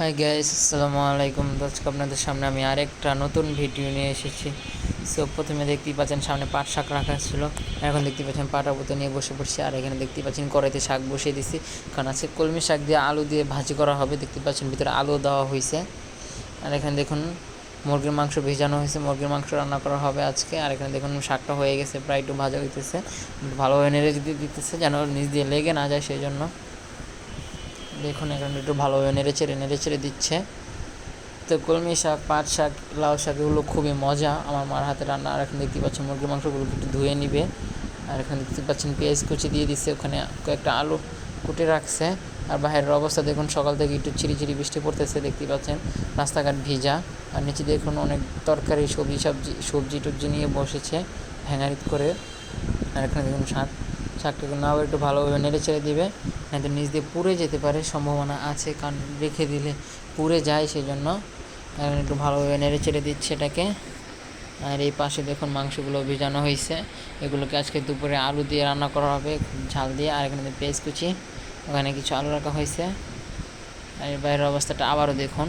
Hi guys, আসসালামু আলাইকুম। আজকে আপনাদের সামনে আমি আরেকটা নতুন ভিডিও নিয়ে এসেছি। সো প্রথমে দেখতেই পাচ্ছেন সামনে পাট শাক রাখা ছিল, এখন দেখতে পাচ্ছেন পাটা পুঁতে নিয়ে বসে পড়ছি। আর এখানে দেখতে পাচ্ছেন কড়াইতে শাক বসিয়ে দিছি, কারণ আজকে কলমি শাক দিয়ে আলু দিয়ে ভাজি করা হবে। দেখতে পাচ্ছেন ভিতরে আলু দেওয়া হয়েছে। আর এখানে দেখুন মুরগির মাংস ভেজানো হয়েছে, মুরগির মাংস রান্না করা হবে আজকে। আর এখানে দেখুন শাকটা হয়ে গেছে, প্রায় একটু ভাজা হইতেছে, ভালোভাবে নেড়ে দিতেছে যেন নিচ দিয়ে লেগে না যায়, সেই জন্য দেখুন এখানে একটু ভালোভাবে নেড়ে চেড়ে দিচ্ছে। তো কলমি শাক, পাট শাক, লাউ শাক এগুলো খুবই মজা আমার মার হাতে রান্না। আর এখন দেখতে পাচ্ছেন মুরগির মাংসগুলো একটু ধুয়ে নিবে। আর এখানে দেখতে পাচ্ছেন পেঁয়াজ কুচি দিয়ে দিচ্ছে, ওখানে কয়েকটা আলু কুটে রাখছে। আর বাইরের অবস্থা দেখুন, সকাল থেকে একটু ঝিরিঝিরি বৃষ্টি পড়তেছে, দেখতেই পাচ্ছেন রাস্তাঘাট ভিজা। আর নিচে দেখুন অনেক তরকারি সবজি টবজি নিয়ে বসেছে হ্যাঙ্গারিত করে। আর এখানে দেখুন শাকটাকে নাও একটু ভালোভাবে নেড়ে ছেড়ে দিবে, নয়তো নিচ দিয়ে পুড়ে যেতে পারে, সম্ভাবনা আছে, কারণ রেখে দিলে পুড়ে যায়, সেই জন্য এখন একটু ভালোভাবে নেড়ে চেড়ে দিচ্ছে এটাকে। আর এই পাশে দেখুন মাংসগুলো ভিজানো হয়েছে, এগুলোকে আজকে দুপুরে আলু দিয়ে রান্না করা হবে, ঝাল দিয়ে। আর এখানে পেঁয়াজ কুচি, ওখানে কিছু আলু রাখা হয়েছে। আর এর বাইরের অবস্থাটা আবারও দেখুন,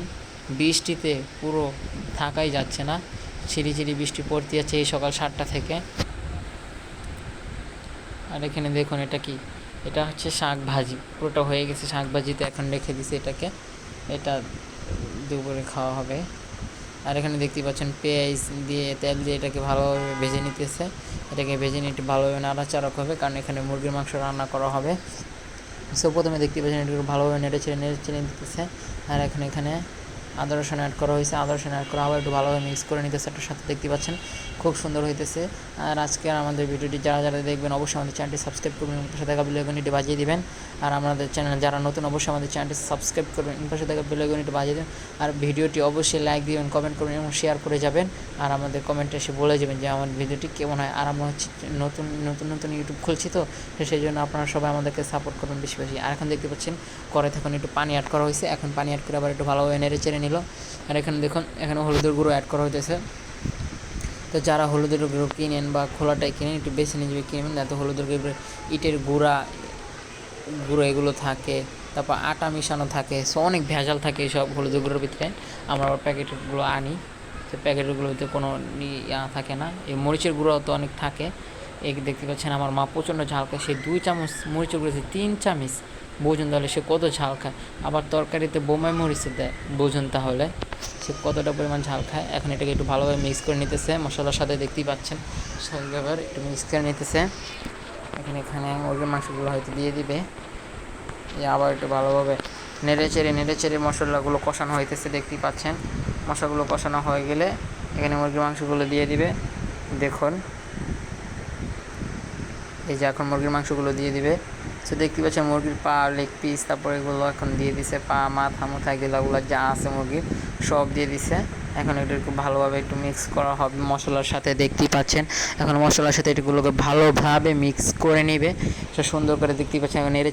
বৃষ্টিতে পুরো থাকাই যাচ্ছে না, ঝিরিঝিরি বৃষ্টি পড়তে যাচ্ছে এই সকাল 7টা থেকে। আর এখানে দেখুন এটা কি, এটা হচ্ছে শাক ভাজি, পুরোটা হয়ে গেছে শাক ভাজিতে, এখন রেখে দিছি এটাকে, এটা দুপুরে খাওয়া হবে। আর এখানে দেখতে পাচ্ছেন পেঁয়াজ দিয়ে তেল দিয়ে এটাকে ভালোভাবে ভেজে নিতেছে, এটাকে ভেজে নিয়ে একটু ভালোভাবে নাড়াচাড়া হবে, কারণ এখানে মুরগির মাংস রান্না করা হবে। সো প্রথমে দেখতে পাচ্ছেন একটু ভালোভাবে নেড়ে চেড়ে দিতেছে। আর এখানে আদা রসুন অ্যাড করা হয়েছে, আদা রসুন অ্যাড করে আবার একটু ভালোভাবে মিক্স করে নিতেছে একটার সাথে, দেখতে পাচ্ছেন খুব সুন্দর হইতেছে। আর আজকের আমাদের ভিডিওটি যারা দেখবেন অবশ্যই আমাদের চ্যানেলটি সাবস্ক্রাইব করবেন, পাশে থাকা বেল আইকনটি বাজিয়ে দিবেন। আর আমাদের চ্যানেল যারা নতুন অবশ্যই আমাদের চ্যানেলটি সাবস্ক্রাইব করবেন, পাশে থাকা বেল আইকনটি বাজিয়ে দেবেন। আর ভিডিওটি অবশ্যই লাইক দিবেন, কমেন্ট করবেন এবং শেয়ার করে যাবেন। আর আমাদের কমেন্টে এসে বলে যাবেন যে আমার ভিডিওটি কেমন হয়। আর আমরা হচ্ছে নতুন ইউটিউব খুলছি, তো সেই জন্য আপনারা সবাই আমাদেরকে সাপোর্ট করবেন বেশি বেশি। আর এখন দেখতে পাচ্ছেন কড়াইতে এখন একটু পানি অ্যাড করা হয়েছে, এখন পানি অ্যাড করে আবার একটু ভালোভাবে নেড়ে চেড়ে নিল। আর এখানে দেখুন এখানে হলুদের গুঁড়ো অ্যাড করা হইতেছে। তো যারা হলুদের গুঁড়ো কিনেন বা খোলাটাই কিনেন, একটু বেছে নিজে কিনবেন, যাতে হলুদের গুঁড়ো ইটের গুঁড়ো এগুলো থাকে, তারপর আটা মিশানো থাকে, সো অনেক ভেজাল থাকে এইসব হলুদের গুঁড়োর ভিতরে। আমরা আবার প্যাকেটগুলো আনি, তো প্যাকেটগুলোতে কোনো থাকে না। এই মরিচের গুঁড়ো তো অনেক থাকে। এই দেখতে পাচ্ছেন আমার মা প্রচণ্ড ঝাল খায়, সে 2 চামচ মরিচের গুঁড়ো 3 চামচ, বুঝুন তাহলে সে কত ঝাল খায়। আবার তরকারিতে বোমাই মরিচ দেয়, বুঝুন তাহলে সে কতটা পরিমাণ ঝাল খায়। এখন এটাকে একটু ভালোভাবে মিক্স করে নিতেছে মশলার সাথে, দেখতেই পাচ্ছেন সববার একটু মিক্স করে নিতেছে। এখানে মুরগির মাংসগুলো হয়তো দিয়ে দিবে, আবার একটু ভালোভাবে নেড়ে চেড়ে মশলাগুলো কষানো হইতেছে, দেখতেই পাচ্ছেন। মশলাগুলো কষানো হয়ে গেলে এখানে মুরগির মাংসগুলো দিয়ে দিবে। দেখুন এই যে এখন মুরগির মাংসগুলো দিয়ে দিবে। তো দেখতে পাচ্ছেন মুরগির পা, লেগ পিস, তারপরে এগুলো এখন দিয়ে দিছে, পা মাথা এগুলো যা আছে মুরগির সব দিয়ে দিছে। এখন এটা একটু ভালোভাবে একটু মিক্স করা হবে মশলার সাথে, দেখতেই পাচ্ছেন। এখন মশলার সাথে এগুলোকে ভালোভাবে মিক্স করে নেবে, সে সুন্দর করে, দেখতেই পাচ্ছেন নেড়ে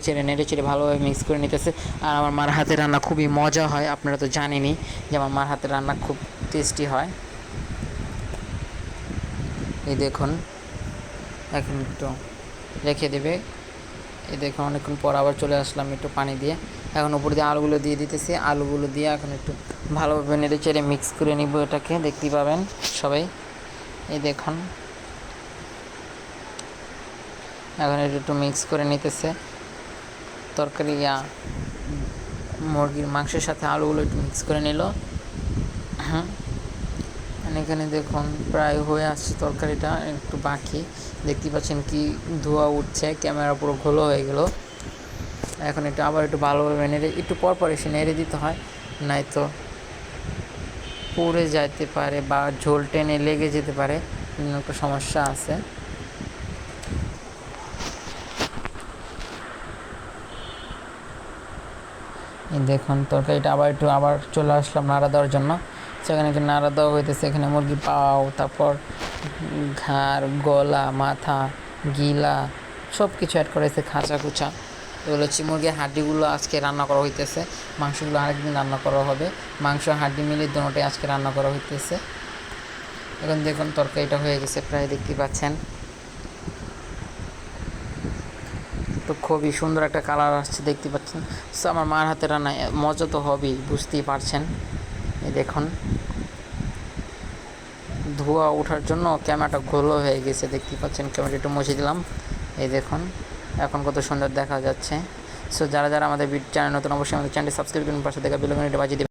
চেড়ে ভালোভাবে মিক্স করে নিতেছে। আর আমার মার হাতের রান্না খুবই মজা হয়, আপনারা তো জানেনই যে আমার মার হাতের রান্না খুব টেস্টি হয়। এই দেখুন এখন একটু রেখে দেবে। এই দেখুন অনেকক্ষণ পর আবার চলে আসলাম একটু পানি দিয়ে, এখন উপর দিয়ে আলুগুলো দিয়ে দিতেছি। আলুগুলো দিয়ে এখন একটু ভালোভাবে নেড়ে চেড়ে মিক্স করে নিব এটাকে, দেখতেই পাবেন সবাই। এই দেখুন এখন একটু মিক্স করে নিতেছে তরকারি, মুরগির মাংসের সাথে আলুগুলো একটু মিক্স করে নিল। এখানে দেখুন প্রায় হয়ে আসছে তরকারিটা, একটু বাকি, দেখতে পাচ্ছেন কি ধোয়া উঠছে, ক্যামেরা পুরো ঘোলো হয়ে গেল। এখন আবার একটু ভালোভাবে একটু পর এসে নেড়ে দিতে হয়, নাই তো পুড়ে যেতে পারে বা ঝোল টেনে লেগে যেতে পারে, একটা সমস্যা আছে। দেখুন তরকারিটা আবার চলে আসলাম নাড়া দেওয়ার জন্য, সেখানে একটু নাড়া দেওয়া হইতেছে। এখানে মুরগির পাও, তারপর ঘাড়, গলা, মাথা, গিলা সব কিছু অ্যাড করা হয়েছে, খাঁচা কুচা। এগুলো হচ্ছে মুরগির হাড্ডিগুলো আজকে রান্না করা হইতেছে, মাংসগুলো আরেকদিন রান্না করা হবে। মাংস হাড্ডি মিলে দুটোটাই আজকে রান্না করা হইতেছে। এখন দেখুন তরকারিটা হয়ে গেছে প্রায়, দেখতে পাচ্ছেন। তো খুবই সুন্দর একটা কালার আসছে দেখতে পাচ্ছেন। সো আমার মার হাতে রান্না মজা তো হবেই, বুঝতেই পারছেন। এই দেখুন ধোঁয়া ওঠার জন্য ক্যামেরাটা ঘোলো হয়ে গেছে, দেখতে পাচ্ছেন। ক্যামেরাটা একটু মুছে দিলাম, এই দেখুন এখন কত সুন্দর দেখা যাচ্ছে। সো যারা যারা আমাদের চ্যানেল নতুন, অবশ্যই আমাদের চ্যানেলটি সাবস্ক্রাইব করুন, পাশে দেখা বেল আইকনটি বাজিয়ে দিবেন।